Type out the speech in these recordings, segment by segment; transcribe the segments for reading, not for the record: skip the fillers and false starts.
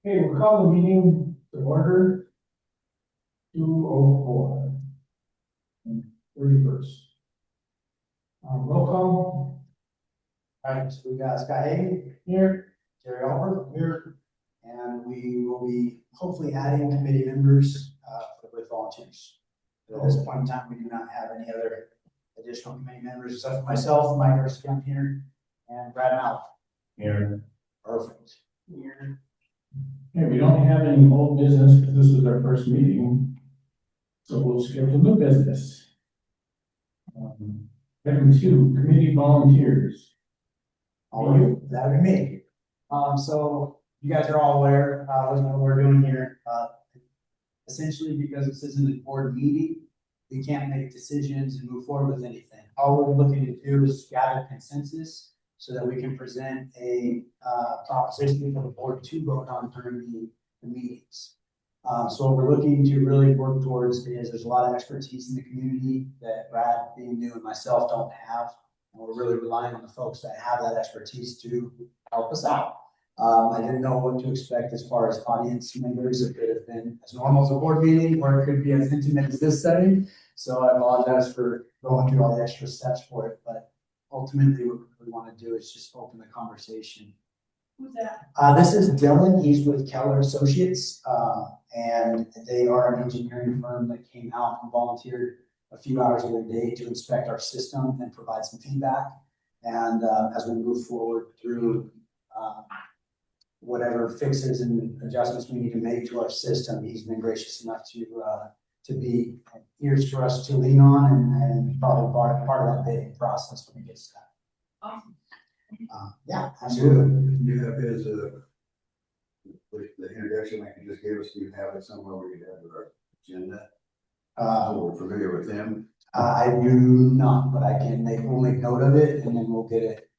Okay, we'll call the meeting to order. 2:04. 31st. Roll call. All right, so we got Scott Hagan Here. Jerry Alper here, and we will be hopefully adding committee members with volunteers. But at this point in time, we do not have any other additional committee members except for myself, Mike Erskine here, and Brad Mouth. Here. Perfect. Here. Okay, we don't have any old business because this is our first meeting. So we'll skip to new business. Item 2, committee volunteers. That would be me. So you guys are all aware what we're doing here. Essentially, because this isn't a board meeting, we can't make decisions and move forward with anything. All we're looking to do is gather consensus so that we can present a proposition for the board to vote on during the meetings. So what we're looking to really work towards is there's a lot of expertise in the community that Brad, being new, and myself don't have. And we're really relying on the folks that have that expertise to help us out. I didn't know what to expect as far as audience members. It could have been as normal as a board meeting, or it could be as intimate as this setting. So I apologize for going through all the extra steps for it, but ultimately what we want to do is just open the conversation. Who's that? This is Dylan. He's with Keller Associates, and they are an engineering firm that came out and volunteered a few hours of their day to inspect our system and provide some feedback. And as we move forward through whatever fixes and adjustments we need to make to our system, he's been gracious enough to be ears for us to lean on and probably part of that bidding process when it gets to that. Awesome. Yeah, absolutely. You have his, the introduction like you just gave us, do you have it somewhere where you have our agenda? We're familiar with him. I do not, but we'll make note of it and then we'll get it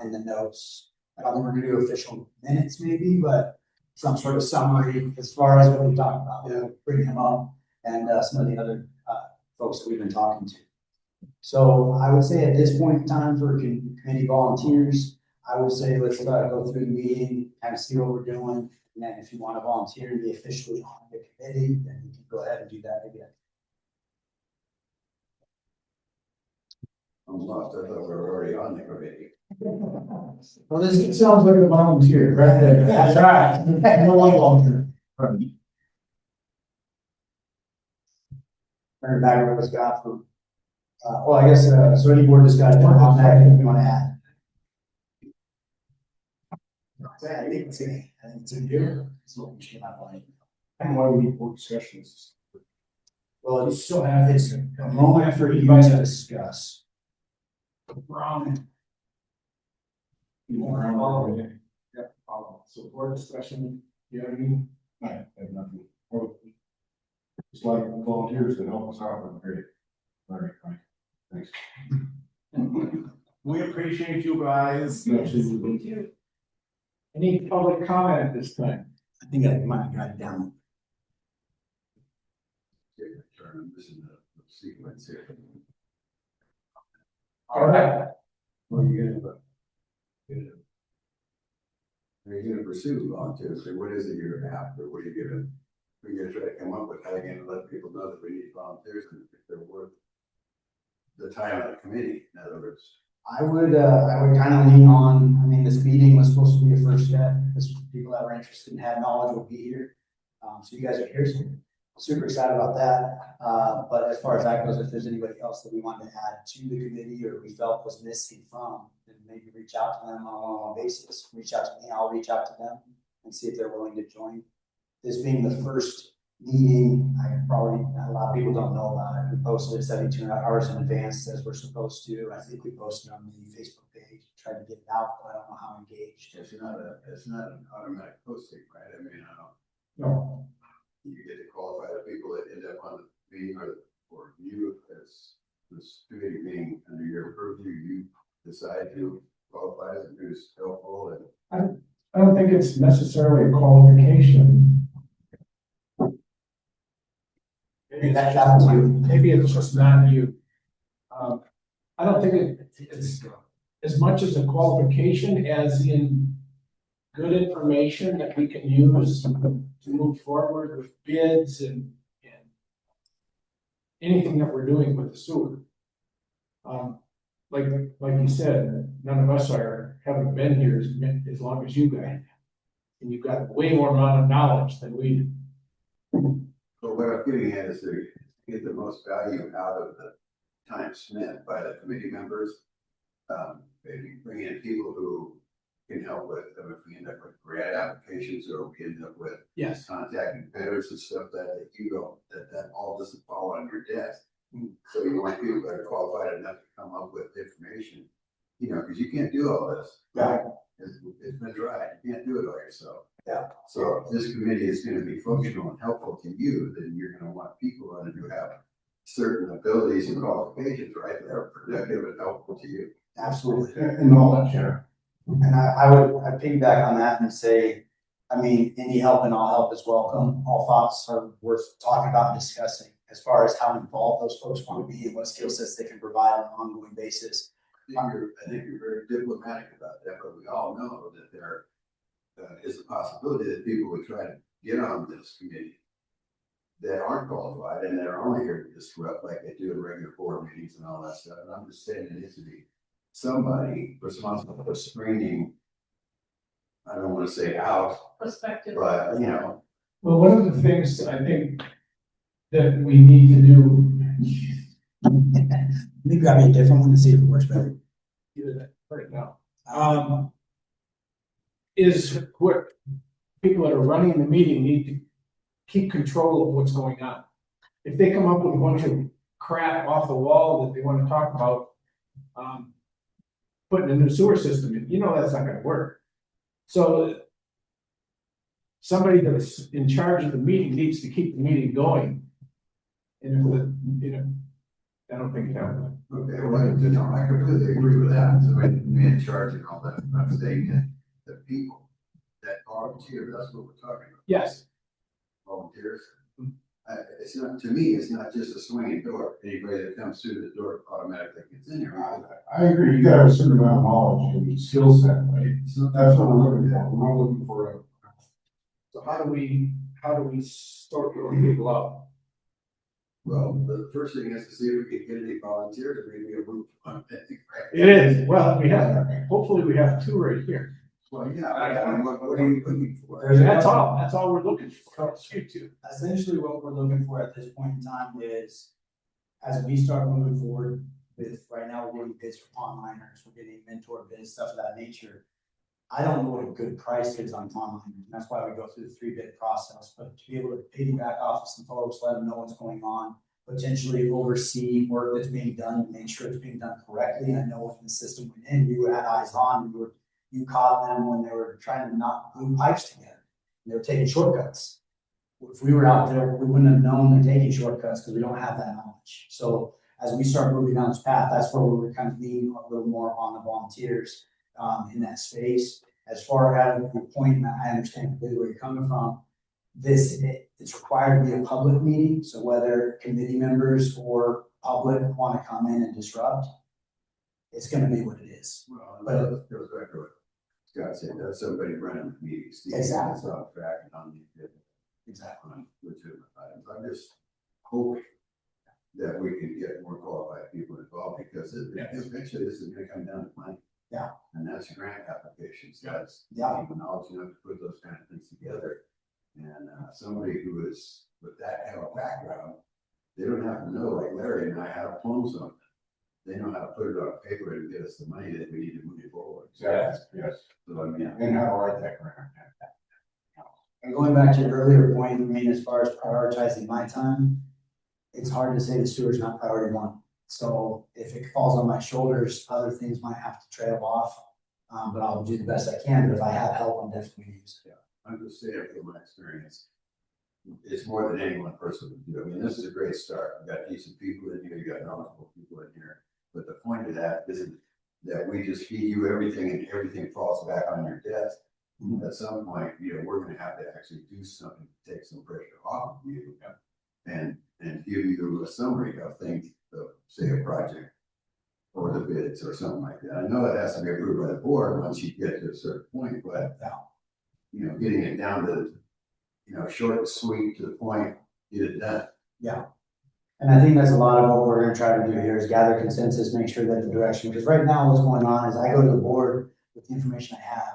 in the notes. I don't think we're gonna do official minutes maybe, but some sort of summary as far as what we talked about. We'll bring him up and some of the other folks that we've been talking to. So I would say at this point in time for committee volunteers, I would say let's go through the meeting, kind of see what we're doing. And then if you want to volunteer and be officially on the committee, then you can go ahead and do that again. I'm lost. I thought we were already on the committee. Well, this sounds like a volunteer, right there. That's right. No one volunteer. Turn it back over to Scott for, well, I guess, so any board discussion on that you want to add? I think it's in here. So we should have one. And why we need more discussions. Well, You still have it's a moment for you to discuss. Yep. So board discussion, do you have any? I have nothing. Just like volunteers that help us out with great. All right, fine. Thanks. We appreciate you guys. Me too. Any public comment at this time? I think I might have got it down. This is the sequence here. All right. Well, you're gonna pursue volunteers. So what is it you're after? What are you gonna? We're gonna try to come up with how you're gonna let people know that we need volunteers and if they're worth the time of the committee. In other words, I would kind of lean on, I mean, this meeting was supposed to be a first step, because people that were interested and had knowledge will be here. So you guys are here, so I'm super excited about that. But as far as that goes, if there's anybody else that we wanted to add to the committee or we felt was missing from, then maybe reach out to them on a one-on-one basis. Reach out to me, I'll reach out to them and see if they're willing to join. This being the first meeting, a lot of people don't know about it. We posted it 72 hours in advance as we're supposed to. I think we posted on the Facebook page, tried to get it out, but I don't know how engaged. it's not an automatic posting, right? I mean, I don't. No. You get to qualify the people that end up on the meeting or you as this committee being under your purview, you decide who qualifies and who's helpful and. I don't think it's necessarily a qualification. Maybe it's just not you. I don't think it's as much as a qualification as in good information that we can use to move forward with bids and anything that we're doing with the sewer. Like you said, none of us haven't been here as long as you guys. And you've got way more amount of knowledge than we do. But what I'm getting at is to get the most value out of the time spent by the committee members. Maybe bring in people who can help with, if we end up with grant applications or we end up with Yes. contacting bidders and stuff that you don't, that all doesn't fall on your desk. So you want people that are qualified enough to come up with information, you know, because you can't do all this. Right. It's been tried. You can't do it all yourself. Yeah. So if this committee is going to be functional and helpful to you, then you're going to want people on it who have certain abilities and qualifications, right? That are productive and helpful to you. Absolutely. And knowledge, yeah. And I'd piggyback on that and say, I mean, any help and all help is welcome. All thoughts are worth talking about and discussing as far as how involved those folks want to be and what skill sets they can provide on an ongoing basis. I think you're very diplomatic about that, but we all know that there is a possibility that people would try to get on this committee that aren't qualified and they're only here to disrupt like they do in regular board meetings and all that stuff. And I'm just saying it needs to be somebody responsible for screening. I don't want to say out, Perspective. but you know. Well, one of the things I think that we need to do. Maybe grab me a different one to see if it works better. Do that right now. Is what people that are running the meeting need to keep control of what's going on. If they come up with a bunch of crap off the wall that they want to talk about, putting a new sewer system in, you know that's not going to work. So somebody that's in charge of the meeting needs to keep the meeting going. And if you know, I don't think it happens. Okay, well, you know, I completely agree with that. So when we in charge and all that, I'm saying that the people that volunteer, that's what we're talking about. Yes. Volunteers. It's not, to me, it's not just a swinging door. Anybody that comes through the door automatically gets in here. I agree, you gotta have a certain amount of knowledge and skill set, right? So that's what we're looking for, we're not looking for a. So how do we sort those people out? Well, the first thing is to see if we can get any volunteers or maybe a group. It is, well, hopefully we have two right here. Well, yeah, what are you looking for? That's all we're looking for, you two. Essentially what we're looking for at this point in time is, as we start moving forward with, right now we're getting bids for pond liners, we're getting mentor bids, stuff of that nature. I don't know what a good price is on pond liners, and that's why we go through the 3-bid process, but to be able to piggyback off of some folks, let them know what's going on, potentially oversee work that's being done, and make sure it's being done correctly. I know when the system went in, you had eyes on, you caught them when they were trying to knock glue pipes together. They were taking shortcuts. If we were out there, we wouldn't have known they're taking shortcuts because we don't have that knowledge. So as we start moving down this path, that's where we were kind of leaning a little more on the volunteers in that space. As far as the point, and I understand completely where you're coming from, it's required to be a public meeting. So whether committee members or public want to come in and disrupt, it's going to be what it is. Well, that goes back to what Scott said, that's somebody running the meetings. Exactly. It's off track and on the Exactly. legitimate items. I'm just hoping that we can get more qualified people involved because eventually this is going to come down to money. Yeah. And that's grant applications. That's knowledge enough to put those kind of things together. And somebody who is with that kind of background, they don't have to know like Larry and I how to plumb something. They know how to put it on paper and get us the money that we need to move it forward. Yes. So I mean, And how to write that grant. And going back to your earlier point, I mean, as far as prioritizing my time, it's hard to say the sewer's not priority one. So if it falls on my shoulders, other things might have to trail off. But I'll do the best I can. But if I have help, I'm definitely going to use it. I'm just saying from my experience, it's more than any one person would do. I mean, this is a great start. You've got decent people in here, you got knowledgeable people in here. But the point of that isn't that we just feed you everything and everything falls back on your desk. Mm-hmm. At some point, we're going to have to actually do something to take some pressure off of you and give you a summary of things, say a project or the bids or something like that. I know that has to be approved by the board once you get to a certain point, but getting it down to, short and sweet to the point, get it done. Yeah. And I think that's a lot of what we're gonna try to do here is gather consensus, make sure that the direction, because right now what's going on is I go to the board with the information I have.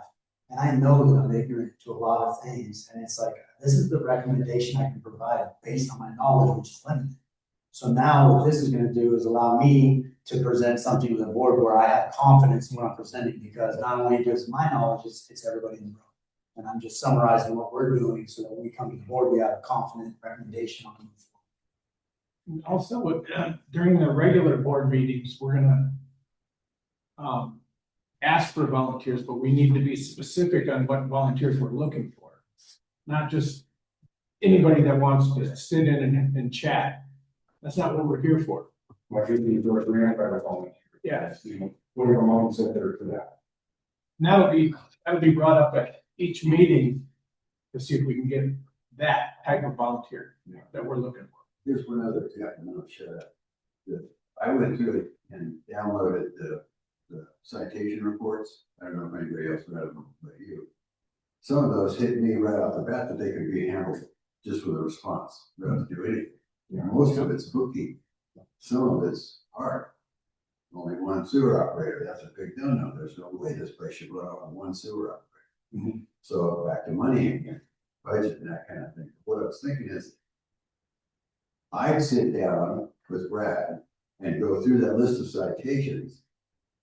And I know that I'm ignorant to a lot of things, and it's like, this is the recommendation I can provide based on my knowledge, which is limited. So now what this is gonna do is allow me to present something to the board where I have confidence in what I'm presenting, because not only does my knowledge, it's everybody in the room. And I'm just summarizing what we're doing so that when we come to the board, we have a confident recommendation on it. Also, during the regular board meetings, we're gonna ask for volunteers, but we need to be specific on what volunteers we're looking for. Not just anybody that wants to sit in and chat. That's not what we're here for. Like if you do a grant by the volunteer. Yes. What are your moms said there for that? And that'll be brought up at each meeting to see if we can get that type of volunteer that we're looking for. Here's one other tip, and I'll shut up. I went through it and downloaded the citation reports. I don't know if anybody else read them, but you. Some of those hit me right off the bat that they could be handled just with a response, rather than do anything. Most of it's bookkeeping. Some of it's hard. Only one sewer operator, that's a big no-no. There's no way this place should run on one sewer operator. So back to money again, budget and that kind of thing. What I was thinking is, I'd sit down with Brad and go through that list of citations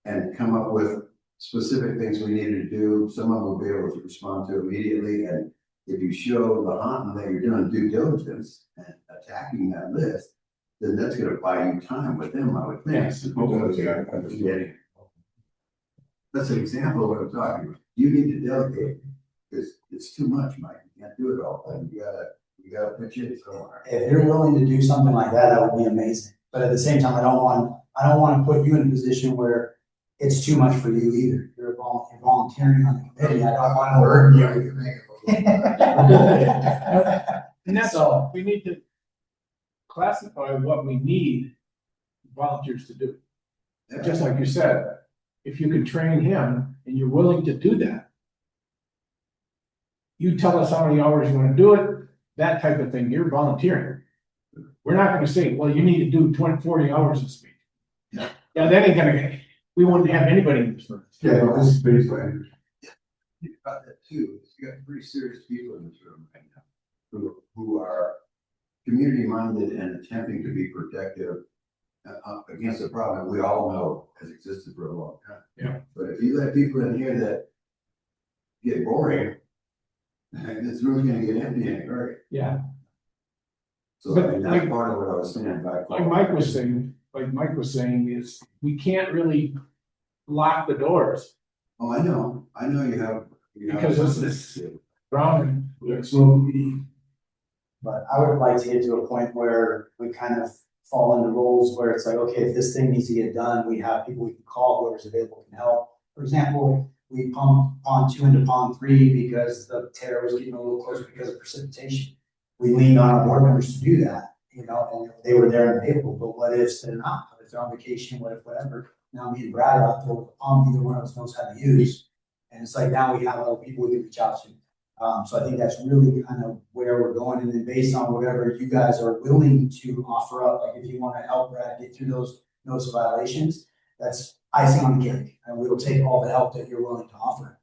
and come up with specific things we needed to do. Some of them will be able to respond to immediately. And if you show the hunting that you're doing due diligence and attacking that list, then that's going to buy you time with them, I would think. Yes. That's an example of what I'm talking about. You need to delegate because it's too much, Mike. You can't do it all. And you gotta pitch in somewhere. If you're willing to do something like that, that would be amazing. But at the same time, I don't want to put you in a position where it's too much for you either. You're volunteering on the committee. I don't want to burden you. And that's all. We need to classify what we need volunteers to do. Just like you said, if you can train him and you're willing to do that, you tell us how many hours you want to do it, that type of thing, you're volunteering. We're not going to say, well, you need to do 40 hours this week. Yeah, that ain't gonna, we wouldn't have anybody in this room. Yeah, this is baseline. Think about that too. You got pretty serious people in this room right now who are community minded and attempting to be protective against a problem that we all know has existed for a long time. Yeah. But if you let people in here that get boring, this room's gonna get empty in a hurry. Yeah. So But I mean, that's like- part of what I was saying back. Like Mike was saying is we can't really lock the doors Oh, I know you have. because this is ground. So But I would like to get to a point where we kind of fall into roles where it's like, okay, if this thing needs to get done, we have people we can call, whoever's available can help. For example, we pumped pond 2 into pond 3 because the tear was getting a little closer because of precipitation. We leaned on our board members to do that, and they were there and available, but what if they're not? What if they're on vacation, what if whatever? Now me and Brad are out there with the pump, either one of us knows how to use. And it's like now we have other people we can reach out to. So I think that's really kind of where we're going. And then based on whatever you guys are willing to offer up, like if you want to help Brad get through those notice of violations, that's icing on the cake. And we will take all the help that you're willing to offer.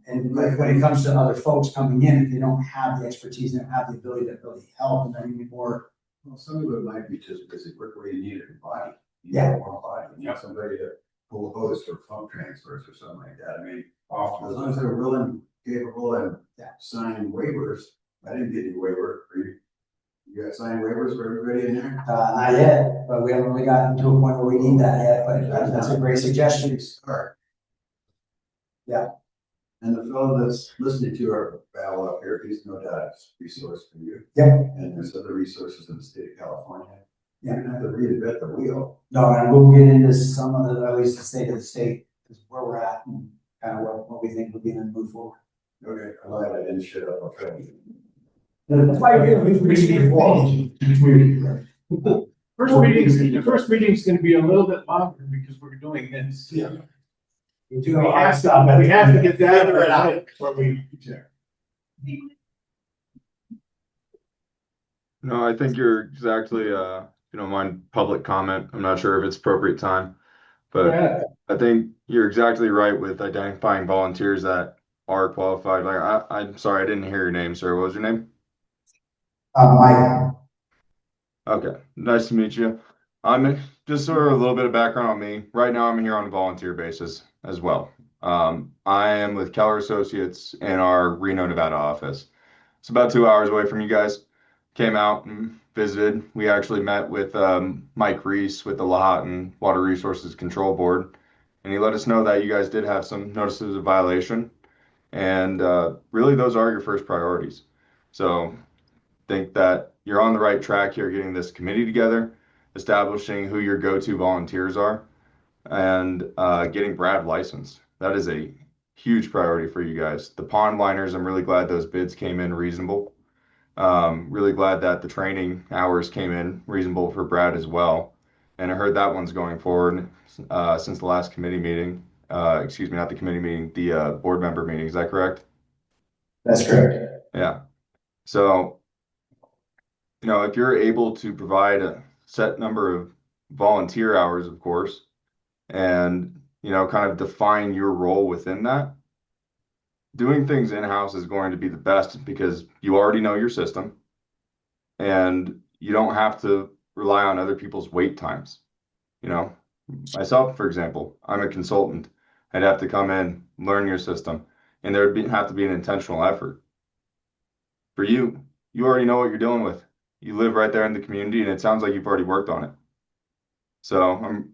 And like when it comes to other folks coming in, if they don't have the expertise, they don't have the ability to really help, and they're even more. Well, some of it might be just busy work where you need a body. You Yeah. need one body. You need somebody to pull a hose for pump transfers or something like that. I mean, as long as they're willing, capable, and sign waivers. I didn't get any waiver. You got signed waivers for everybody in there? Not yet, but we haven't really gotten to a point where we need that yet, but that's a great suggestion. Start. Yeah. And the fellow that's listening to our battle up here, he's no doubt a resource for you. Yep. And there's other resources in the state of California. Yeah. You don't have to reinvent the wheel. No, and we'll get into some of the, at least the state of the state, is where we're at and kind of what we think would be in the move forward. Okay, I lied, I didn't shut up, I'll try to. That's why you're here. The first meeting's gonna be a little bit longer because we're doing this. Yeah. We have to get that right before we. No, I think you're exactly, if you don't mind public comment, I'm not sure if it's appropriate time, but Yeah, I think you're exactly right with identifying volunteers that are qualified. I'm sorry, I didn't hear your name, sir. What was your name? Mike. Okay, nice to meet you. I'm just sort of a little bit of background on me. Right now, I'm here on a volunteer basis as well. I am with Keller Associates in our Reno, Nevada office. It's about 2 hours away from you guys. Came out and visited. We actually met with Mike Reese with the Lahontan Water Resources Control Board, and he let us know that you guys did have some notices of violation, and really those are your first priorities. So think that you're on the right track here, getting this committee together, establishing who your go-to volunteers are, and getting Brad licensed. That is a huge priority for you guys. The pond liners, I'm really glad those bids came in reasonable. Really glad that the training hours came in reasonable for Brad as well. And I heard that one's going forward since the last committee meeting. Excuse me, not the committee meeting, the board member meeting. Is that correct? That's correct. Yeah. So, if you're able to provide a set number of volunteer hours, of course, and, kind of define your role within that, doing things in-house is going to be the best because you already know your system and you don't have to rely on other people's wait times. Myself, for example, I'm a consultant. I'd have to come in, learn your system, and have to be an intentional effort. For you, you already know what you're dealing with. You live right there in the community, and it sounds like you've already worked on it. So,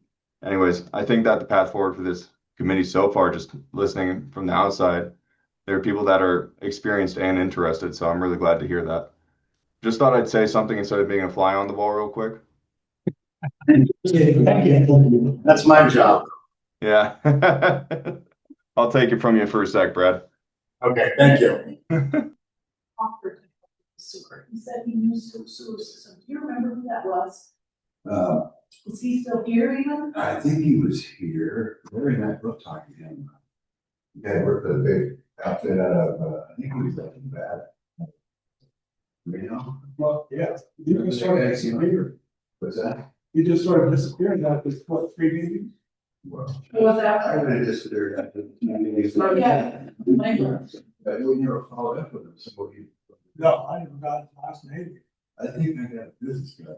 anyways, I think that the path forward for this committee so far, just listening from the outside, there are people that are experienced and interested. So I'm really glad to hear that. Just thought I'd say something instead of being a fly on the wall real quick. Thank you. That's my job. Yeah. I'll take it from you for a sec, Brad. Okay, thank you. Offered sewer. He said he knew sewer system. Do you remember who that was? Is he still here even? I think he was here, very nice, we'll talk to him. Yeah, worked at a big outfit out of, I think he was up in bad. Well, yeah, you just sort of disappeared. What's that? You just sort of disappeared after what, 3 meetings? Well, Who was that? I would have just there. Yeah. But we never followed up with him, so he. No, I never got his last name. I think I got a business guy.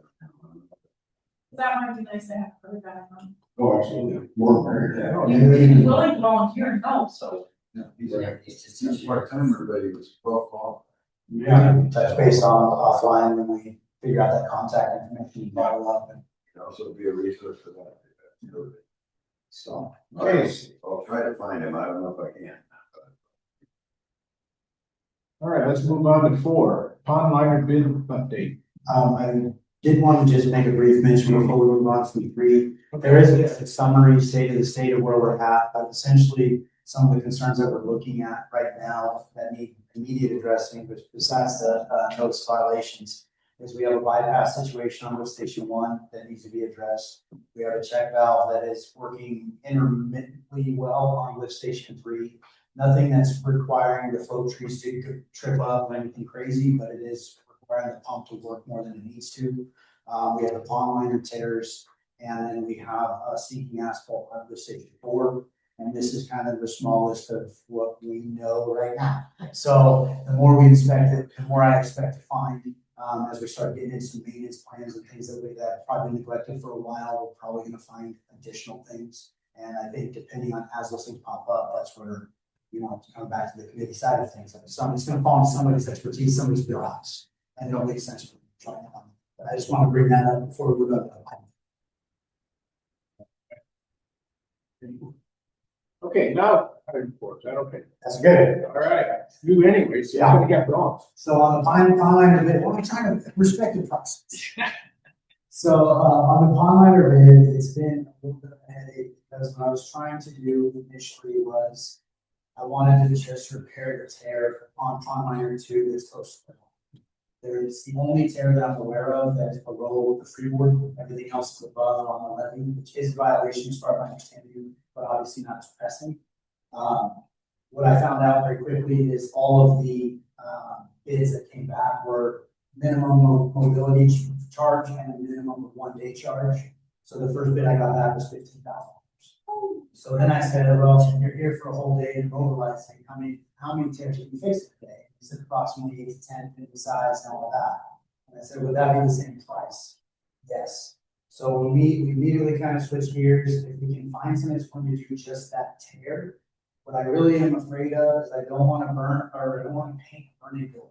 That might be nice to have for the background. Oh, absolutely. More He married. was willing to volunteer and help, so. Yeah, he's part-timer, but he was well qualified. Yeah. Touch base on offline when we figure out that contact information, follow up, and Can also be a resource for that. so. Okay. I'll try to find him, I don't know if I can. all right, let's move on to 4, pond liner bid update. I did want to just make a brief mention before we move on to 3. There is a summary state of where we're at, but essentially some of the concerns that we're looking at right now that need immediate addressing, but besides the notice violations, is we have a bypass situation on lift station 1 that needs to be addressed. We have a check valve that is working intermittently well on lift station 3. Nothing that's requiring the flow trees to trip up or anything crazy, but it is requiring the pump to work more than it needs to. We have the pond liner tears, and then we have sinking asphalt on lift station 4. And this is kind of the smallest of what we know right now. So the more we inspect it, the more I expect to find as we start getting into some maintenance plans and things that we that probably neglected for a while. We're probably going to find additional things. And I think depending on as those things pop up, that's where, to come back to the committee side of things. It's going to fall into somebody's expertise, somebody's wheelhouse, and it'll make sense for trying to. But I just want to bring that up before we go. Okay, now, reports, that okay? That's good. All right, you anyway, so you're gonna get wrong. So on the pond liner bid, well, I'm trying to respect the process. So on the pond liner bid, it's been a little bit of a headache because what I was trying to do initially was I wanted to just repair the tear on pond liner 2 that's close to the home. There's the only tear that I'm aware of that is below the freeboard. Everything else is above on the levee, which is a violation as far as I understand you, but obviously not as pressing. What I found out very quickly is all of the bids that came back were minimum mobility charge and a minimum of 1 day charge. So the first bid I got back was $15,000. So then I said, well, if you're here for a whole day and mobilizing, how many tips can you fix it today? He said approximately 8 to 10, depending size and all that. And I said, would that be the same price? Yes. So we immediately kind of switched gears. If we can find something that's going to do just that tear, what I really am afraid of is I don't want to burn, or I don't want to paint a burning building.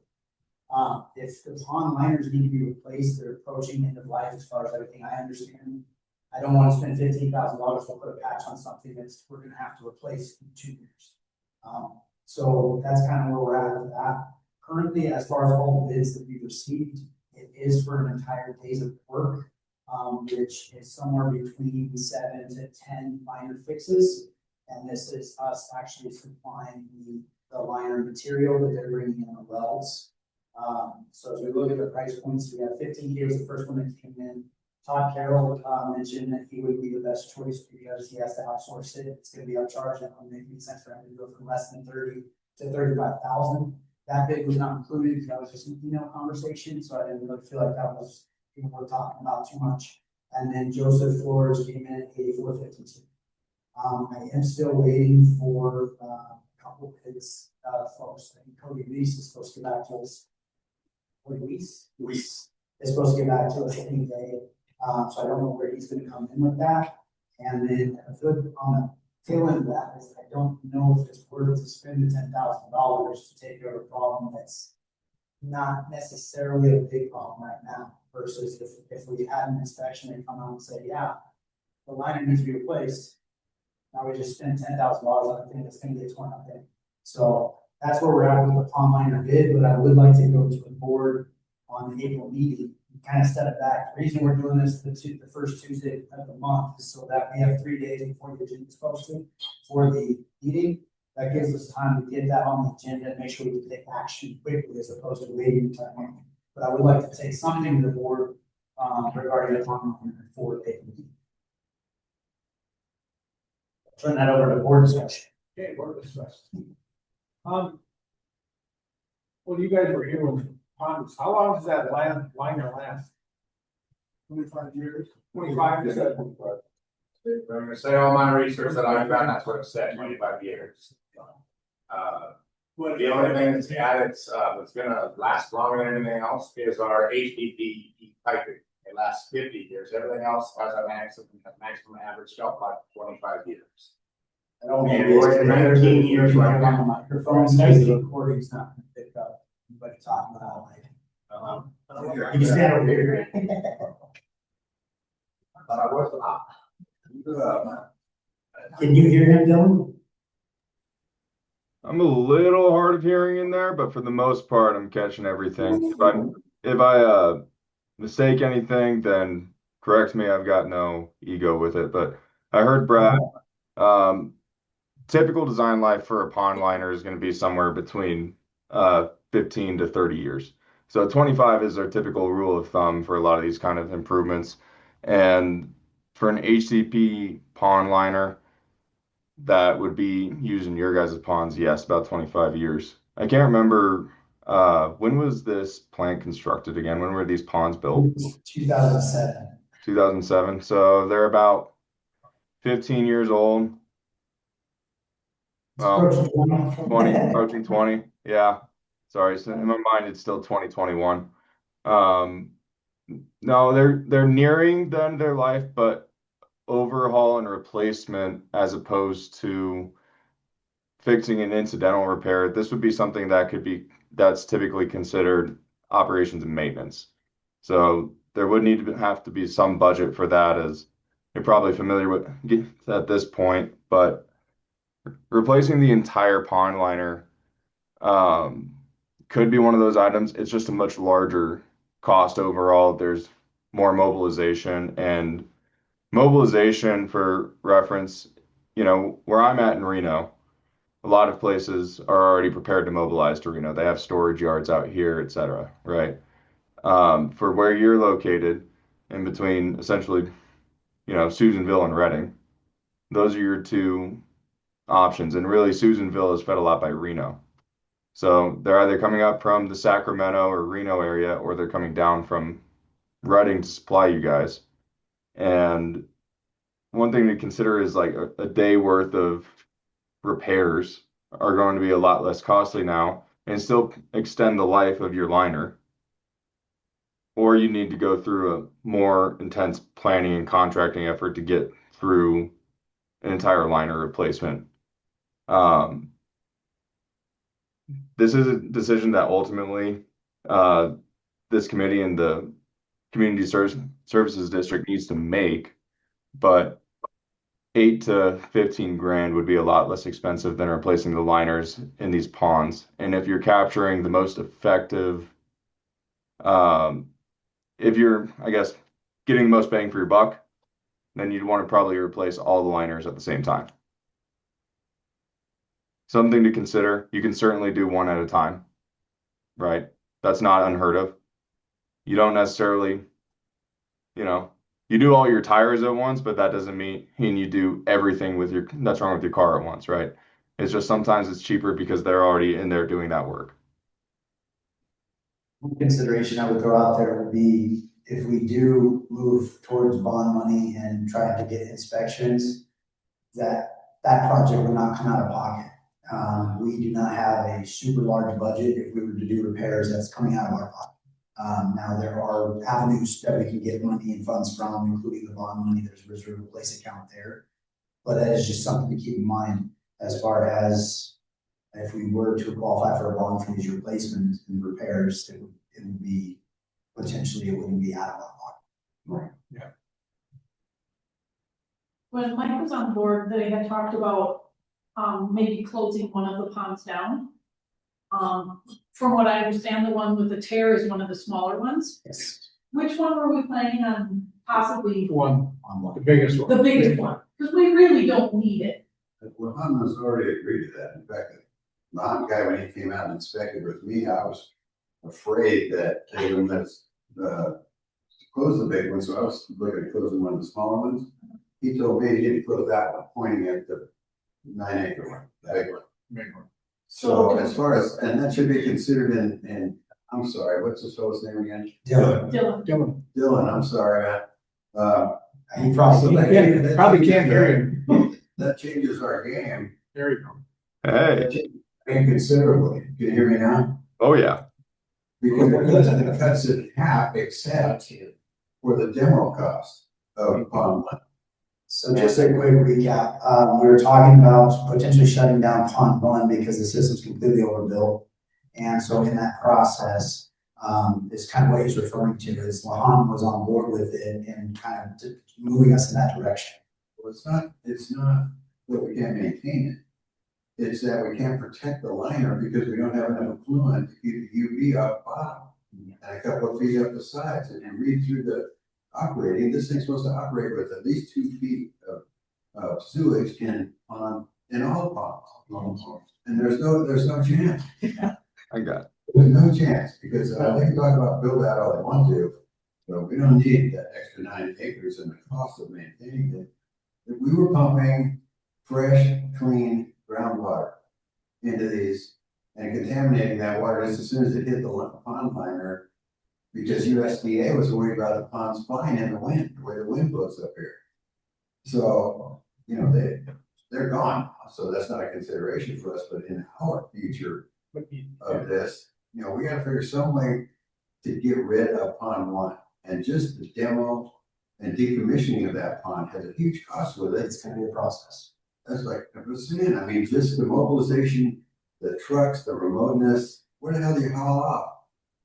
If the pond liners need to be replaced, they're approaching end of life as far as everything I understand. I don't want to spend $15,000 to put a patch on something that's we're going to have to replace in 2 years. So that's kind of where we're at with that. Currently, as far as all the bids that we've received, it is for an entire days of work, which is somewhere between 7 to 10 liner fixes. And this is us actually supplying the liner material that they're bringing in the welds. So as we look at the price points, we have 15K was the first one that came in. Todd Carroll mentioned that he would be the best choice because he has to outsource it. It's going to be upcharged. That would make sense for him to go from less than 30 to 35,000. That bid was not included because that was just an email conversation, so I didn't really feel like that was even worth talking about too much. And then Joseph Flores came in at 84.52. I am still waiting for a couple of bids, folks. I think Cody Reese is supposed to get back to us. Cody Reese is supposed to get back to us any day. So I don't know where he's going to come in with that. And then a good on the tail end of that is I don't know if it's worth to spend the $10,000 to take care of a problem that's not necessarily a big problem right now. Versus if we had an inspection and come out and say, yeah, the liner needs to be replaced. Now we just spend $10,000 on a thing that's going to get torn up in. So that's where we're at with the pond liner bid. But I would like to go to the board on the April meeting. Kind of step it back. The reason we're doing this the first Tuesday of the month is so that we have 3 days before the agenda is posted for the meeting. That gives us time to get that on the agenda and make sure we can take action quickly as opposed to waiting time. But I would like to take something to the board regarding the timeline for the April meeting. Turn that over to board discussion. Okay, board discussion. Well, you guys were here when ponds, how long does that liner last? 25 years? 25 to 7. I'm gonna say all my research that I've done, that's what it said, 25 years. The only thing that's added, that's gonna last longer than anything else is our HDPE piping. It lasts 50 years. Everything else has a maximum average shelf life of 25 years. And we're 19 years right on now. the microphone, because the recording's not going to pick up. But talking about like. You can stand over here. But I was Can you hear him, Dylan? I'm a little hard of hearing in there, but for the most part, I'm catching everything. If I mistake anything, then correct me. I've got no ego with it. But I heard Brad. Typical design life for a pond liner is going to be somewhere between 15 to 30 years. So 25 is our typical rule of thumb for a lot of these kind of improvements. And for an HCP pond liner that would be using your guys' ponds, yes, about 25 years. I can't remember when was this plant constructed again? When were these ponds built? 2007. 2007. So they're about 15 years old. Approaching 20, approaching 20. Yeah. Sorry. So in my mind, it's still 2021. No, they're nearing the end of their life, but overhaul and replacement as opposed to fixing an incidental repair, this would be something that's typically considered operations and maintenance. So there would need to have to be some budget for that, as you're probably familiar with at this point, but replacing the entire pond liner could be one of those items. It's just a much larger cost overall. There's more mobilization, and mobilization, for reference, where I'm at in Reno, a lot of places are already prepared to mobilize to Reno. They have storage yards out here, etc. Right? For where you're located, in between essentially, Susanville and Redding, those are your two options. And really, Susanville is fed a lot by Reno. So they're either coming up from the Sacramento or Reno area, or they're coming down from Reading to supply you guys. And one thing to consider is like a day worth of repairs are going to be a lot less costly now and still extend the life of your liner. Or you need to go through a more intense planning and contracting effort to get through an entire liner replacement. This is a decision that ultimately this committee and the Community Services District needs to make, but 8 to 15 grand would be a lot less expensive than replacing the liners in these ponds. And if you're capturing the most effective, if you're, I guess, getting the most bang for your buck, then you'd want to probably replace all the liners at the same time. Something to consider. You can certainly do one at a time, right? That's not unheard of. You don't necessarily, you do all your tires at once, but that doesn't mean you do everything that's wrong with your car at once, right? It's just sometimes it's cheaper because they're already in there doing that work. One consideration I would throw out there would be if we do move towards bond money and try to get inspections, that project will not come out of pocket. We do not have a super large budget. If we were to do repairs, that's coming out of our pocket. Now there are avenues that we can get money and funds from, including the bond money. There's a reserve place account there. But that is just something to keep in mind as far as if we were to qualify for a bond for these replacements and repairs, it would be potentially, it wouldn't be out of our pocket. Right. Yeah. When Mike was on board, they had talked about maybe closing one of the ponds down. From what I understand, the one with the tear is one of the smaller ones. Yes. Which one were we planning on possibly? The biggest one. The biggest one, because we really don't need it. Well, has already agreed to that. In fact, the Lon guy, when he came out and inspected with me, I was afraid that they would let us close the big one, so I was looking at closing one of the smaller ones. He told me he didn't close that one, pointing at the 9-acre one, the big one. Big one. So as far as, and that should be considered in, I'm sorry, what's the fellow's name again? Dylan. I'm sorry, man. He probably Can't hear you. That changes our game. There you go. Hey. Inconsiderably. Can you hear me now? Oh yeah. Because it cuts it in half except for the demo cost of pond one. So just a quick recap, we were talking about potentially shutting down pond one because the system's completely overbuilt. And so in that process, it's kind of what he's referring to is Lahan was on board with it and kind of moving us in that direction. Well, it's not that we can't maintain it. It's that we can't protect the liner because we don't have enough fluid to keep the UV off bottom and a couple of feet up the sides. And you read through the operating, this thing's supposed to operate with at least 2 feet of sewage in all ponds. And there's no chance. I got it. There's no chance because they can talk about build out all they want to, but we don't need that extra 9 acres and the cost of maintaining it. If we were pumping fresh, clean groundwater into these and contaminating that water just as soon as it hit the pond liner, because USDA was worried about the ponds flying in the wind, the way the wind blows up here. So, they're gone. So that's not a consideration for us, but in our future of this, we got to figure some way to get rid of pond one. And just the demo and decommissioning of that pond has a huge cost with it. It's going to be a process. That's like a percent. I mean, just the mobilization, the trucks, the remoteness. Where the hell do you haul off?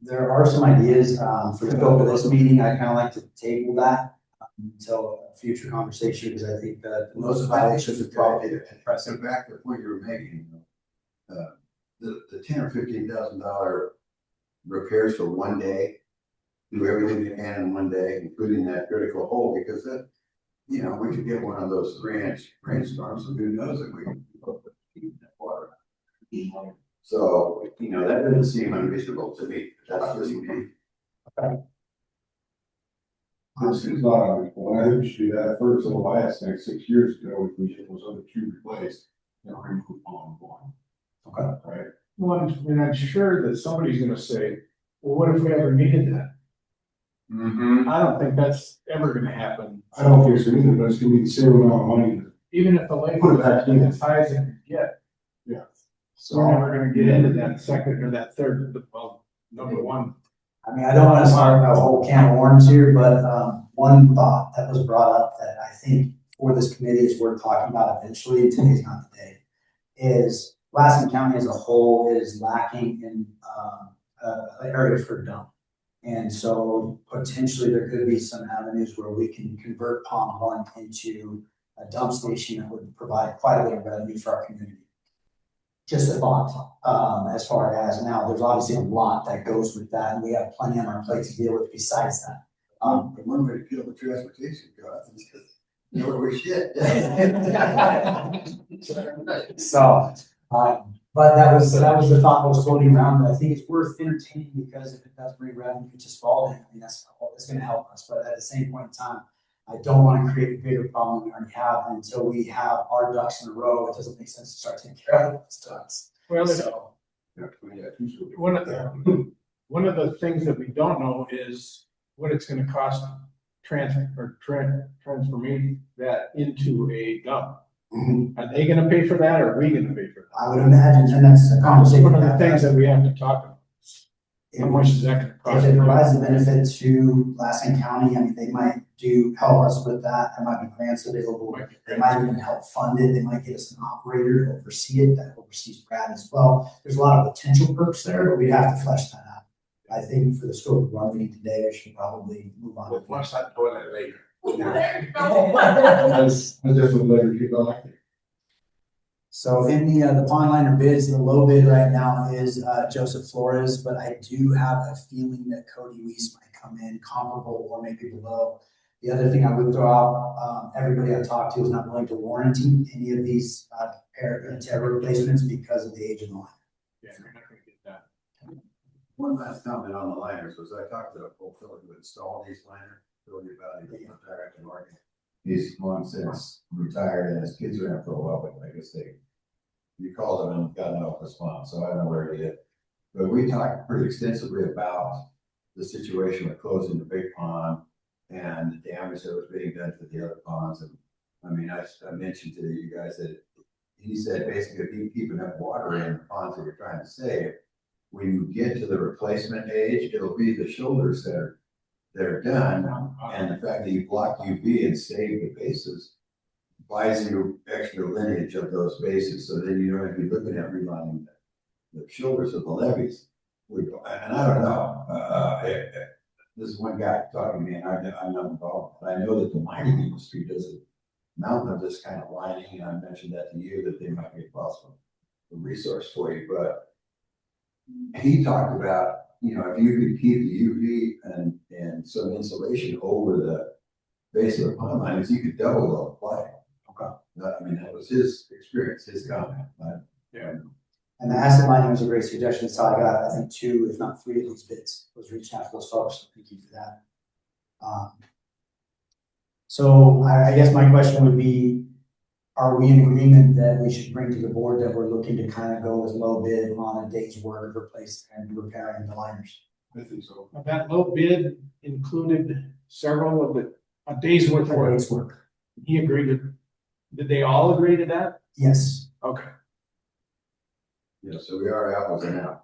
There are some ideas for the scope of this meeting. I kind of like to table that until a future conversation because I think that the most violations are probably pressing back to the point you were making. The $10,000 or $15,000 repairs for one day, do everything you can in one day, including that critical hole, because that, we could get one of those 3-inch rainstorms, and who knows if we can keep that water. So, that doesn't seem unreasonable to me. That's just me. This is not unreasonable. I think we should do that first. The last 6 years ago, if we get those other 2 replaced, then remove pond one. Okay. Right. Well, and I'm sure that somebody's gonna say, well, what if we ever needed that? Mm-hmm. I don't think that's ever gonna happen. I don't think so either, but it's gonna be the same amount of money. Even if the lake Put it was back in. as high as it could get. Yeah. So we're never gonna get into that second or that third, well, number one. I mean, I don't wanna start a whole can of worms here, but, one thought that was brought up that I think for this committee is worth talking about eventually, today's not the day, is Lassen County as a whole is lacking in, an area for dump. And so potentially there could be some avenues where we can convert Pond One into a dump station that would provide quite a bit of revenue for our community. Just a thought, as far as now, there's obviously a lot that goes with that, and we have plenty on our plate to deal with besides that. But one way to kill the transportation costs is because, you know, we shit. So, but that was the thought that was floating around, but I think it's worth entertaining because if it does bring revenue to Spalding, I mean, that's gonna help us, but at the same point in time, I don't wanna create a bigger problem than we already have until we have our ducks in a row. It doesn't make sense to start taking care of those ducks. Well, So, one of the things that we don't know is what it's gonna cost transfer me that into a dump. Are they gonna pay for that or are we gonna pay for that? I would imagine, and that's a That's conversation. one of the things that we have to talk about. How much is that gonna If cost? it provides a benefit to Lassen County, I mean, they might help us with that. There might be grants available. They might even help fund it. They might get us an operator to oversee it, that oversees Brad as well. There's a lot of potential perks there, but we'd have to flesh that out. I think for the scope of our meeting today, we should probably move on. We'll flush that toilet later. There you go. That's definitely better to keep on. So in the pond liner bids, the low bid right now is Joseph Flores, but I do have a feeling that Cody Weiss might come in comparable or maybe below. The other thing I would throw out, everybody I talked to is not willing to warranty any of these terror replacements because of the age of the line. Yeah, you're not gonna get that. One last comment on the liners was I talked to a full fellow who installed these liners, told you about it, he retired in Oregon. He's long since retired and his kids ran for a while, but I guess you called him and got no response, so I don't know where he is. But we talked pretty extensively about the situation with closing the big pond and the damage that was being done to the other ponds. And I mean, I mentioned to you guys that he said basically if you keep enough water in the ponds that you're trying to save, when you get to the replacement age, it'll be the shoulders that are done. And the fact that you block UV and save the bases buys you extra lineage of those bases. So then you don't have to be looking at relining the shoulders of the levees. And I don't know, this is one guy talking to me and I'm not involved, but I know that the mining industry does a mountain of this kind of lining. And I mentioned that to you, that they might be a possible resource for you, but he talked about, you know, if you could keep the UV and some insulation over the base of the pond liners, you could double the play. Okay. I mean, that was his experience, his comment. Yeah. And the asset mining was a great suggestion. So I got, I think 2, if not 3 of these bids. I was reaching out to those folks. So thank you for that. So I guess my question would be, are we in agreement that we should bring to the board that we're looking to kind of go with low bid on a day's work of replacing and repairing the liners? I think so. Now, that low bid included several of a day's worth of For work. day's work. He agreed to, did they all agree to that? Yes. Okay. Yeah, so we are apples and apples.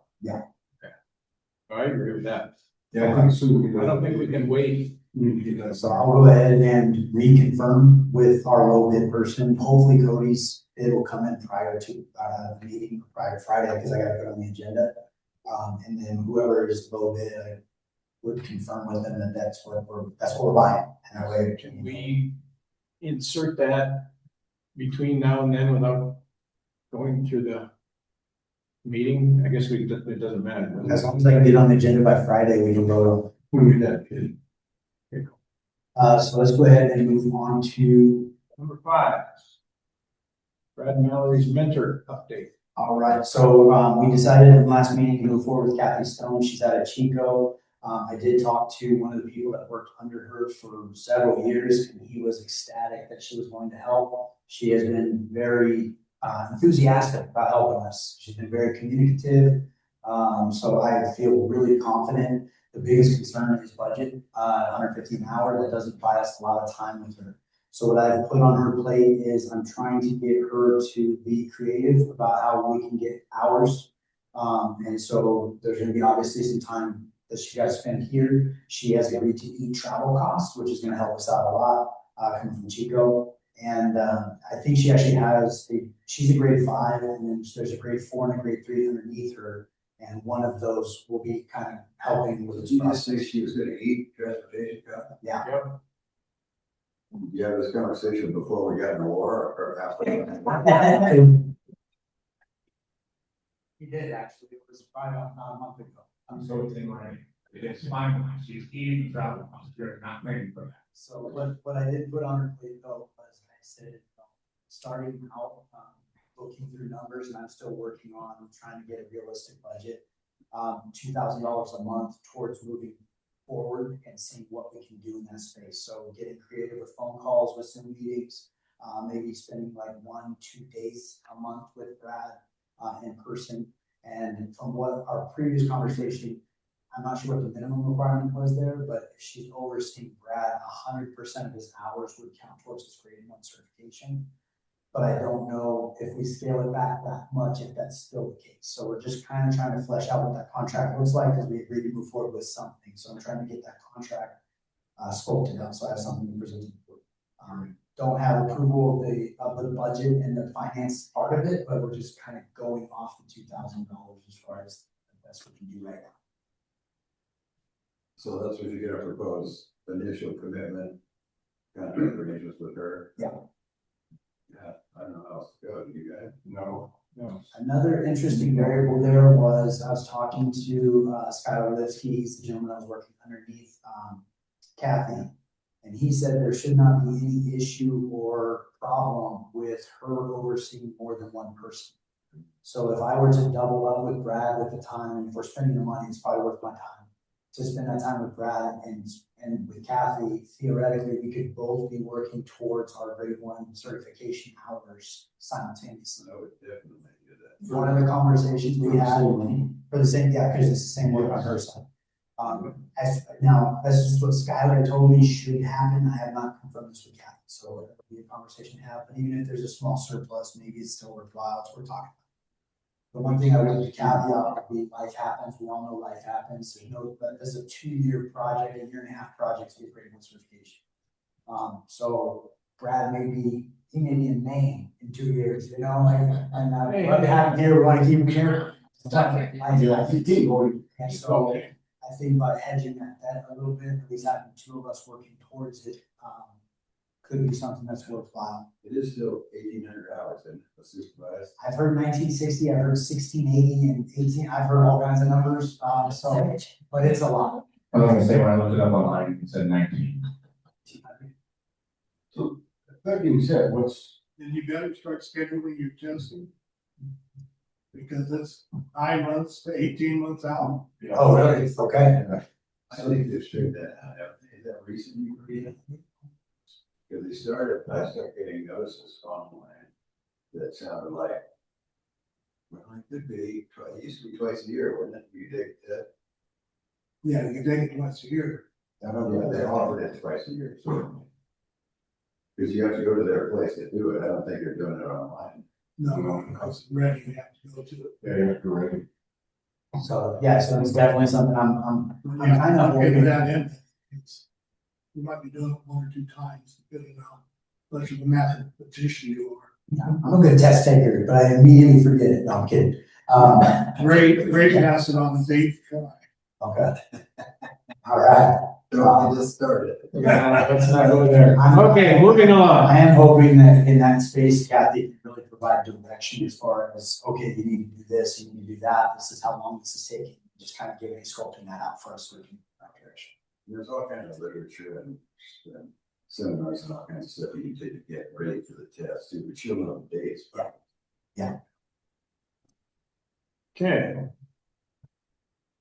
I agree with that. Yeah, I think so. I don't think we can wait. We need to get that So started. I'll go ahead and reconfirm with our low bid person. Hopefully Cody's bid will come in prior to the meeting, prior to Friday, because I gotta put it on the agenda. And then whoever is low bid, I would confirm with them that that's what we're buying. And that way, Can we insert that between now and then without going through the meeting? I guess it doesn't matter. as long as I can get on the agenda by Friday, we can vote We need that kid. on. So let's go ahead and move on to, Number 5. Brad Mallory's mentor update. all right, so we decided in the last meeting to move forward with Kathy Stone. She's out of Chico. I did talk to one of the people that worked under her for several years, and he was ecstatic that she was going to help. She has been very enthusiastic about helping us. She's been very communicative. So I feel really confident. The biggest concern is budget, 150 an hour. That doesn't buy us a lot of time with her. So what I've put on her plate is I'm trying to get her to be creative about how we can get hours. And so there's gonna be obviously some time that she got to spend here. She has agreed to eat travel costs, which is gonna help us out a lot, coming from Chico. And I think she actually she's a grade 5, and then there's a grade 4 and a grade 3 underneath her. And one of those will be kind of helping with this Did you just say process. she was gonna eat transportation costs? Yeah. You had this conversation before we got in the war or after? He did actually. It was probably about a month ago. So it's in my, it's fine, she's eating travel costs, you're not paying for that. So what I did put on her plate though was I said, starting out, looking through numbers, and I'm still working on trying to get a realistic budget. $2,000 a month towards moving forward and seeing what we can do in that space. So getting creative with phone calls, with Zoom meetings, maybe spending like 1-2 days a month with Brad in person. And from what our previous conversation, I'm not sure what the minimum requirement was there, but if she's overseeing Brad, 100% of his hours would count towards his grade 1 certification. But I don't know if we scale it back that much, if that's still the case. So we're just kind of trying to flesh out what that contract looks like, because we agreed to move forward with something. So I'm trying to get that contract sculpted out, so I have something to present to the board. Don't have approval of the budget and the finance part of it, but we're just kind of going off the $2,000 as far as the best we can do right now. So that's what you're gonna propose, initial commitment, contract arrangements with her? Yeah. Yeah, I don't know how else to go, do you guys? No. Another interesting variable there was I was talking to Skylar Lipsky, he's the gentleman I was working underneath Kathy, and he said there should not be any issue or problem with her overseeing more than one person. So if I were to double up with Brad with the time, and if we're spending the money, it's probably worth my time to spend that time with Brad and with Kathy. Theoretically, we could both be working towards our grade 1 certification hours simultaneously. I would definitely do that. One of the conversations we had for the same, yeah, because it's the same work on her side. Now, that's just what Skylar told me should happen. I have not confirmed this with Kathy, so it'll be a conversation to have. But even if there's a small surplus, maybe it's still worthwhile. It's worth talking about. The one thing I would caveat would be life happens. We all know life happens. There's no, but as a 2-year project, a 1.5-year project to get grade 1 certification. So Brad may be in Maine in 2 years, you know, like, and I'd love to have him here. We want to keep him here. And so I think by hedging that a little bit, at least having 2 of us working towards it, could be something that's worthwhile. It is still 1,800 hours in a supervised. I've heard 1960, I've heard 1680 and 18. I've heard all kinds of numbers. But it's a lot. I was gonna say, when I looked it up online, it said 19. So that being said, Then you better start scheduling your testing. Because it's 9 months to 18 months out. Oh, really? Okay. I think they straightened that out. Is that recent you read? Because they started, I started getting notices online that sounded like, well, it could be, it used to be twice a year, wasn't it? You take that. Yeah, you take it once a year. I don't know, they offered it twice a year, so. Because you have to go to their place to do it. I don't think they're doing it online. No, because ready, you have to go to it. yeah, you have to ready. So, yeah, so it's definitely something I'm Yeah, kind of I'll give you hoping. that in. You might be doing it 1 or 2 times, depending on how much of a mathematician you are. Yeah, I'm a good test taker, but I immediately forget it. No, I'm kidding. Ray passed it on his 8th try. Okay. All right. I just started. Yeah, let's not go there. I'm- Okay, moving on. I am hoping that in that space, Kathy can really provide direction as far as, okay, you need to do this, you need to do that. This is how long this is taking. Just kind of giving, sculpting that out for us so we can that direction. There's all kinds of literature and seminars and all kinds of stuff you can take to get ready for the test, too, but you'll know the dates. Yeah. Okay.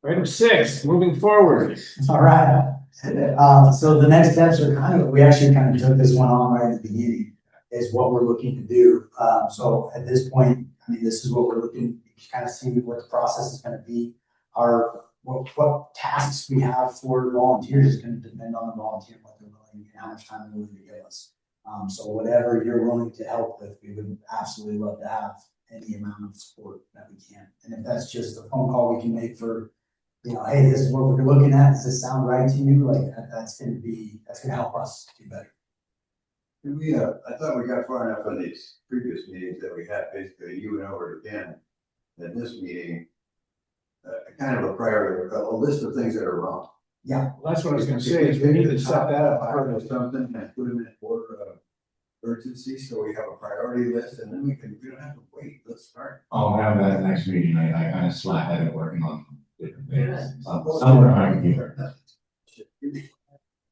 Item 6, moving forward. All right. So the next steps are we actually kind of took this one on right at the beginning. is what we're looking to do. So at this point, I mean, this is what we're looking to kind of see what the process is going to be. What tasks we have for volunteers is going to depend on the volunteer, what they're willing and how much time they're willing to give us. So whatever you're willing to help with, we would absolutely love to have any amount of support that we can. And if that's just a phone call we can make for, you know, hey, this is what we're looking at. Does this sound right to you? Like that's going to help us do better. We, I thought we got far enough on these previous meetings that we had basically, you went over it again, at this meeting, kind of a list of things that are wrong. Yeah. Well, that's what I was gonna say, is we need to set that up. Or something and put them in order of urgency, so we have a priority list, and then we don't have to wait, let's start. I'll have that next meeting. I kind of slack-headed working on different things. Somewhere I can hear.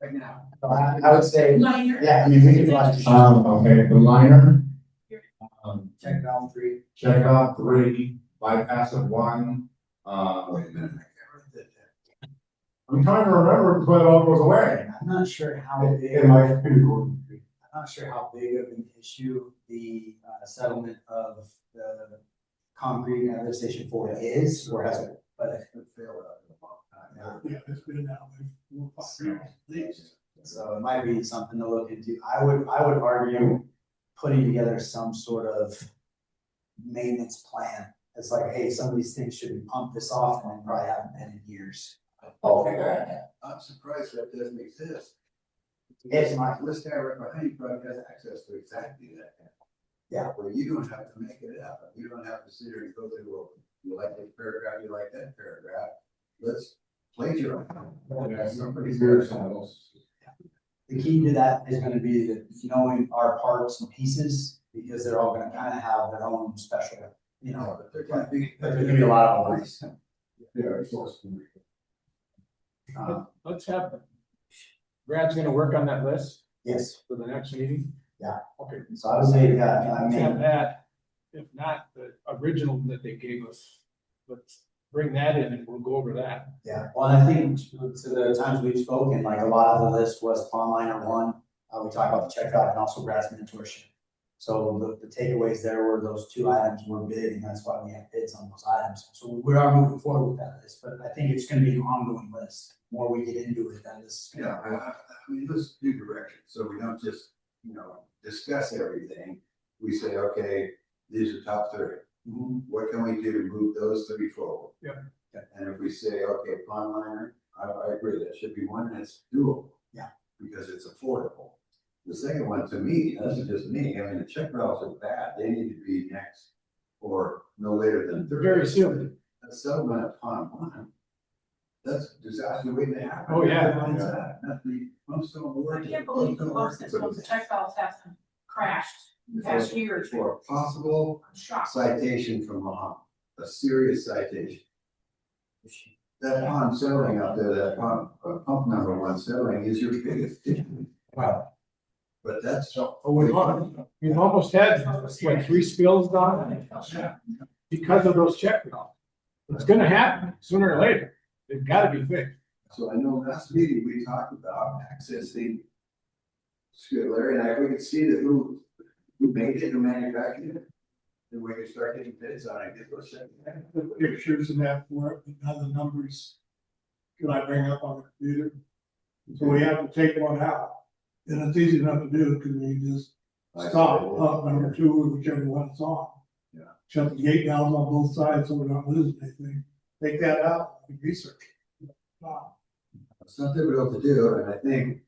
Right now. So I would say, Minor. yeah, I mean, we can watch. Okay, the liner. Check down 3. Check off 3, bypass of 1. Wait a minute, I can't read that. I'm trying to remember before it all goes away. I'm not sure how big. In my computer. I'm not sure how big of an issue the settlement of the concrete at lift station 4 is, or has it, but It failed out in a long time. Yeah, it's been now, 4 or 5 years at least. so it might be something to look into. I would argue putting together some sort of maintenance plan. It's like, hey, some of these things should be pumped this off, and they probably haven't been in years. Okay. I'm surprised that doesn't exist. It's not. This guy right behind you probably has access to exactly that. Yeah. Where you don't have to make it happen. You don't have to sit here and go through, well, you like this paragraph, you like that paragraph. Let's plagiarize. Somebody's here. The key to that is gonna be that knowing our parts and pieces, because they're all gonna kind of have their own special, you know, But there can be. there's gonna be a lot of worries. Yeah, it's awesome. Let's have them. Brad's gonna work on that list Yes, for the next meeting. Yeah. Okay. so I would say, yeah, I Let's have mean, that, if not the original that they gave us, let's bring that in and we'll go over that. yeah, well, I think to the times we've spoken, like a lot of the list was online or 1. We talked about the checkout and also Brad's mentorship. So the takeaways there were those 2 items were big, and that's why we have bids on those items. So we are moving forward with that list, but I think it's gonna be an ongoing list. The more we get into it, that is. Yeah, I mean, let's do direction, so we don't just, discuss everything. We say, okay, these are top 3. What can we do to move those 3 forward? Yeah. And if we say, okay, pond liner, I agree, that should be one that's doable. Yeah. Because it's affordable. The second one, to me, this is just me, I mean, the check valves are bad, they need to be next, or no later than They're 30. very soon. A settlement of pond one, that's disaster waiting to happen. Oh, yeah. Not the pumps don't work. I can't believe the pumps that the check valves haven't crashed in the past year or 2. For a possible I'm shocked. citation from Mahama, a serious citation. That pond settling out there, that pump number 1 settling is your biggest issue. Wow. But that's. Oh, we've almost had, what, 3 spills done? Because of those check valves. It's gonna happen sooner or later. They've gotta be fixed. So I know last meeting we talked about accessing Larry and I, we could see that who made it, who manufactured it. Then we could start getting bids on it, get those things. The pictures and that for it, but now the numbers, can I bring up on the computer? So we have to take one out, and it's easy enough to do, because we just stop up number 2, or whichever one it's on. Yeah. Shut the gate down on both sides, so we're not losing anything, take that out, and research. Wow. It's not difficult to do, and I think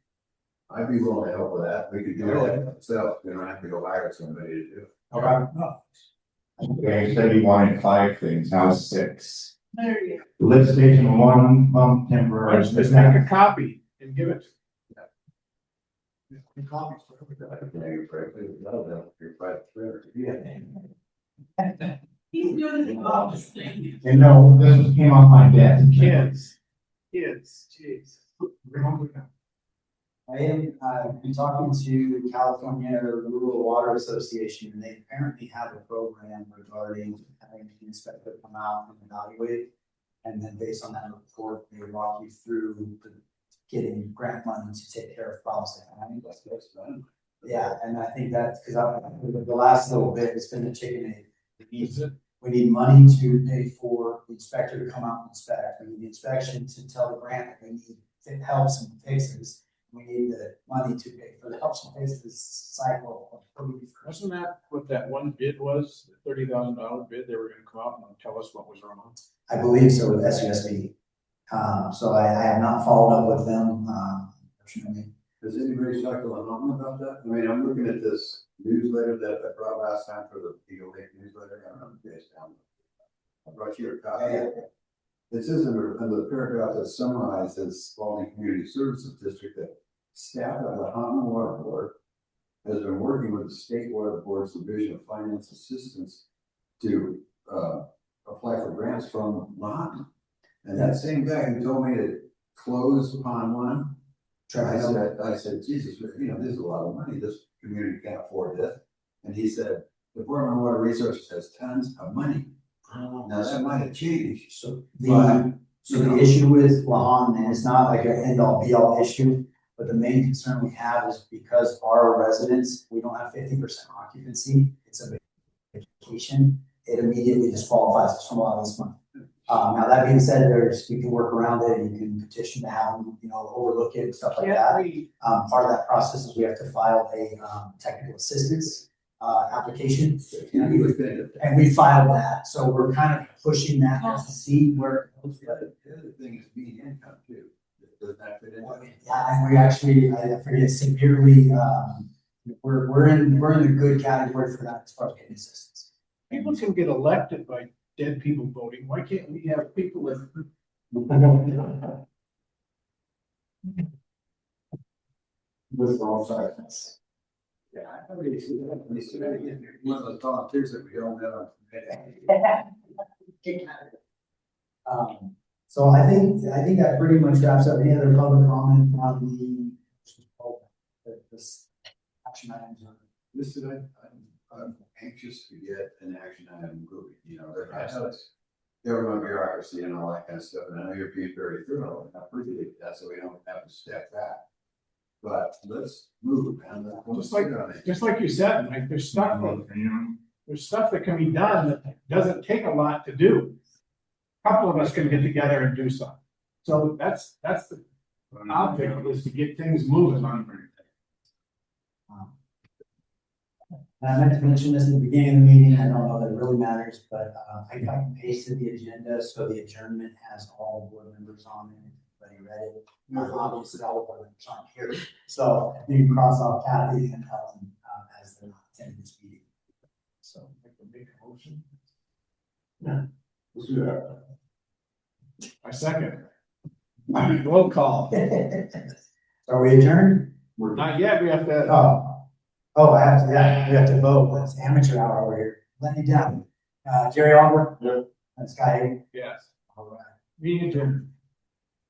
I'd be willing to help with that. We could do it ourselves. We don't have to go hire somebody to do it. Okay. No, Okay, said he wanted 5 things, now 6. There you Lift station 1, pump Why temporary. don't you just make a copy and give it? the copies for everybody. Yeah, you're frankly, you're quite fair. go. He's doing the office thing. And no, this came off my desk. Kids, jeez. I am been talking to California Rural Water Association, and they apparently have a program regarding having an inspector come out and evaluate. And then based on that report, they walk you through getting grant money to take care of problems they have. Yeah, and I think that's, because the last little bit, it's been the chicken egg. We need money to pay for the inspector to come out and inspect. We need the inspection to tell the grant that we need helps and fixes. We need the money to pay for the helps and fixes cycle. Wasn't that what that one bid was, the $30,000 bid? They were gonna come out and tell us what was wrong. I believe so with SUSD. So I have not followed up with them, unfortunately. Has anybody talked to Lahoma about that? I mean, I'm looking at this newsletter that I brought last time for the Eagle Lake newsletter. I don't know if you guys down. I brought you a copy. It says in the paragraph that summarizes Spalding Community Services District that staff at the Lahoma Water Board has been working with the State Water Board's Division of Finance Assistance to apply for grants from Lahoma. And that same guy who told me to close Pond One, I said, Jesus, you know, this is a lot of money. This community can't afford this. And he said, the Department of Water Resources has tons of money. Now that might have changed. So the issue with Lahon, and it's not like an end all be all issue, but the main concern we have is because our residents, we don't have 50% occupancy. It's a vacation. It immediately disqualifies us from a lot of this money. Now that being said, you can work around it. You can petition to have them, overlook it and stuff like that. Part of that process is we have to file a technical assistance application, and we filed that. So we're kind of pushing that to see where. The other thing is being income too. Does that fit in? Yeah, and we actually, I forget severely. We're in the good category for that as far as getting assistance. People can get elected by dead people voting. Why can't we have people with? With all sides. Yeah, I really see that. One of the volunteers that we don't have. So I think that pretty much wraps up. Any other public comment on this action items? Listen, I'm anxious to get an action item moving, government bureaucracy and all that kind of stuff, and I know you're being very thorough, and I appreciate that, so we don't have to step back. But let's move, man. Just like you said, like there's stuff that can be done that doesn't take a lot to do. A couple of us can get together and do something. So that's the object, is to get things moving. I meant to mention this in the beginning of the meeting. I don't know that it really matters, but I got and pasted the agenda, so the adjournment has all board members on it. Everybody read it. Obviously, all the board members aren't here, so you can cross off Kathy and Helen as they're not attending this meeting. So I can make a motion. Yeah, let's do that. I second. Roll call. Are we adjourned? Not yet. We have to. Oh, I have to. Yeah, we have to vote. That's amateur hour over here. Let me down. Jerry Albert. Yep. That's Guy. Yes. All right. Meeting adjourned.